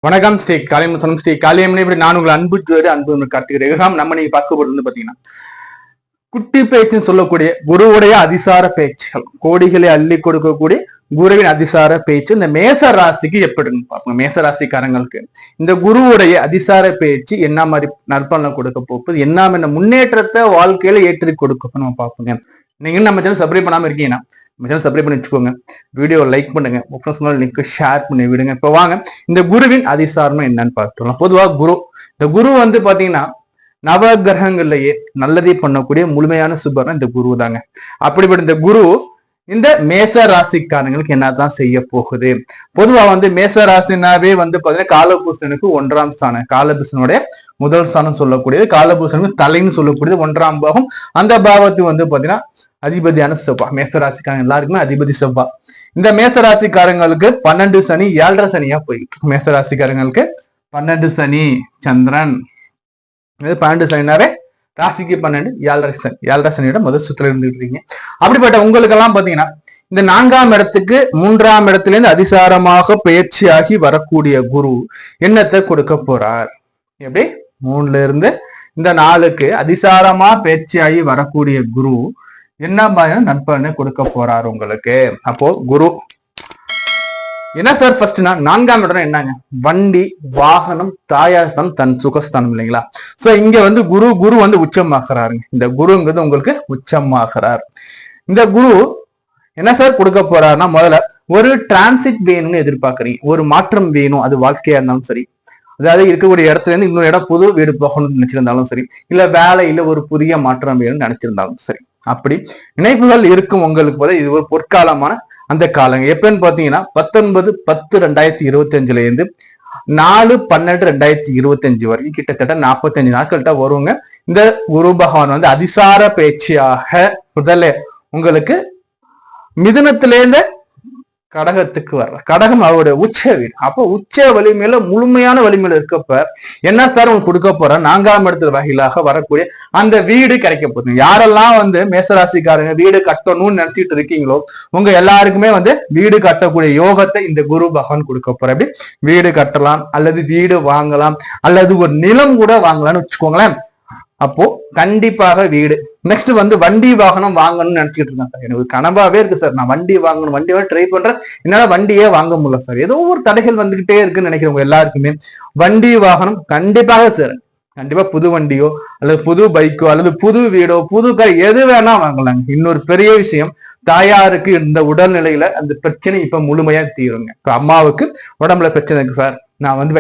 வணக்கம் ஸ்ரீ காளியம்மன் ஸ்ரீ காளியம்மன் இப்படி நான் உங்களை அன்பு அன்பு காட்டுகிறேன். நம்ம நீங்க பார்க்க போறது பாத்தீங்கன்னா குட்டி பேச்சுன்னு சொல்லக்கூடிய குருவுடைய அதிசார பேச்சுகள், கோடிகளை அள்ளி கொடுக்கக்கூடிய குருவின் அதிசார பேச்சு இந்த மேச ராசிக்கு எப்படின்னு பார்ப்போம். மேச ராசிக்காரங்களுக்கு இந்த குருவுடைய அதிசார பேச்சு என்ன மாதிரி நற்பலனை கொடுக்க போகுது, என்ன முன்னேற்றத்தை வாழ்க்கையில ஏற்றி கொடுக்க நம்ம பார்ப்போங்க. நீங்க நம்ம சேனல் சப்ஸ்கிரைப் பண்ணாம இருக்கீங்கன்னா நம்ம சேனல் சப்ஸ்கிரைப் பண்ணி வச்சுக்கோங்க, வீடியோ லைக் பண்ணுங்க, லிங்க் ஷேர் பண்ணி விடுங்க. இப்ப வாங்க இந்த குருவின் அதிசாரம் என்னன்னு பார்த்துக்கலாம். பொதுவா இந்த குரு பாத்தீங்கன்னா நவ கிரகங்கள்லயே நல்லதை பண்ணக்கூடிய முழுமையான சுபர்னா இந்த குரு தாங்க. அப்படிப்பட்ட இந்த குரு இந்த மேச ராசிக்காரங்களுக்கு என்னதான் செய்ய போகுது. பொதுவா மேச ராசினாவே பாத்தீங்கன்னா காலபூசனுக்கு 1ஆம் ஸ்தானம், காலபூசனுடைய முதல் ஸ்தானம் சொல்லக்கூடியது, காலபூசனுக்கு தலைன்னு சொல்லக்கூடியது 1ஆம் பாகம். அந்த பாவத்துக்கு பாத்தீங்கன்னா அதிபதியான செவ்வா. மேசராசிக்காரங்க எல்லாருக்குமே அதிபதி செவ்வா. இந்த மேசராசிக்காரங்களுக்கு 12 சனி 7.5 சனியா போயிட்டு, மேசராசிக்காரங்களுக்கு 12 சனி சந்திரன், 12 சனினாவே ராசிக்கு 12 7.5 சனி, 7.5 சனியோட முதல் சுத்துல இருந்துருக்கீங்க. அப்படிப்பட்ட உங்களுக்கு எல்லாம் பாத்தீங்கன்னா இந்த 4ஆம் இடத்துக்கு 3ஆம் இடத்துல இருந்து அதிசாரமாக பயிற்சியாகி வரக்கூடிய குரு என்னத்தை கொடுக்க போறார். எப்படி 3ல இருந்து இந்த 4க்கு அதிசாரமா பயிற்சியாகி வரக்கூடிய குரு என்ன பயம் நற்பலனை கொடுக்க போறாரு உங்களுக்கு. அப்போ குரு என்ன சார் ஃபர்ஸ்ட்னா 4ஆம் இடம் என்னங்க, வண்டி வாகனம் தாயாஸ்தானம் தன் சுகஸ்தானம் இல்லைங்களா. சோ இங்க குரு உச்சமாகிறாருங்க. இந்த குருங்கிறது உங்களுக்கு உச்சமாகிறார். இந்த குரு என்ன சார் கொடுக்க போறாருன்னா, முதல்ல ஒரு டிரான்சிட் வேணும்னு எதிர்பார்க்கறீங்க, ஒரு மாற்றம் வேணும், அது வாழ்க்கையா இருந்தாலும் சரி, அதாவது இருக்கக்கூடிய இடத்துல இருந்து இன்னொரு இடம் புது வீடு போகணும்னு நினைச்சிருந்தாலும் சரி, இல்ல வேலையில ஒரு புதிய மாற்றம் வேணும்னு நினைச்சிருந்தாலும் சரி, அப்படி நினைப்புகள் இருக்கும் உங்களுக்கு போல இது ஒரு பொற்காலமான அந்த காலங்க. எப்பன்னு பாத்தீங்கன்னா 19/10/2025 இருந்து 4/12/2025 வரைக்கும் கிட்டத்தட்ட 45 நாட்கள்கிட்ட வருவாங்க. இந்த குரு பகவான் அதிசார பேச்சியாக முதல்ல உங்களுக்கு மிதுனத்திலேருந்து கடகத்துக்கு வர்ற, கடகம் அவருடைய உச்ச வீடு. அப்போ உச்ச வலிமையில முழுமையான வலிமையில இருக்கப்ப என்ன சார் உங்களுக்கு கொடுக்க போற 4ஆம் இடத்துல வகையிலாக வரக்கூடிய அந்த வீடு கிடைக்க போகுது. யாரெல்லாம் மேசராசிக்காரங்க வீடு கட்டணும்னு நினைச்சிட்டு இருக்கீங்களோ உங்க எல்லாருக்குமே வீடு கட்டக்கூடிய யோகத்தை இந்த குரு பகவான் கொடுக்க போற. அப்படி வீடு கட்டலாம், அல்லது வீடு வாங்கலாம், அல்லது ஒரு நிலம் கூட வாங்கலாம்னு வச்சுக்கோங்களேன். அப்போ கண்டிப்பாக வீடு. நெக்ஸ்ட் வண்டி வாகனம் வாங்கணும்னு நினைச்சிட்டு இருக்கேன் சார், எனக்கு கனவாவே இருக்கு சார், நான் வண்டி வாங்கணும், வண்டி ட்ரை பண்றேன், என்னால வண்டியே வாங்க முடியல சார், ஏதோ ஒரு தடைகள் வந்துகிட்டே இருக்குன்னு நினைக்கிறவங்க எல்லாருக்குமே வண்டி வாகனம் கண்டிப்பாக சார், கண்டிப்பா புது வண்டியோ அல்லது புது பைக்கோ அல்லது புது வீடோ புது கார் எது வேணா வாங்கலாங்க. இன்னொரு பெரிய விஷயம், தாயாருக்கு இந்த உடல்நிலையில அந்த பிரச்சனை இப்ப முழுமையா தீருங்க. இப்ப அம்மாவுக்கு உடம்புல பிரச்சனை இருக்கு சார், நான்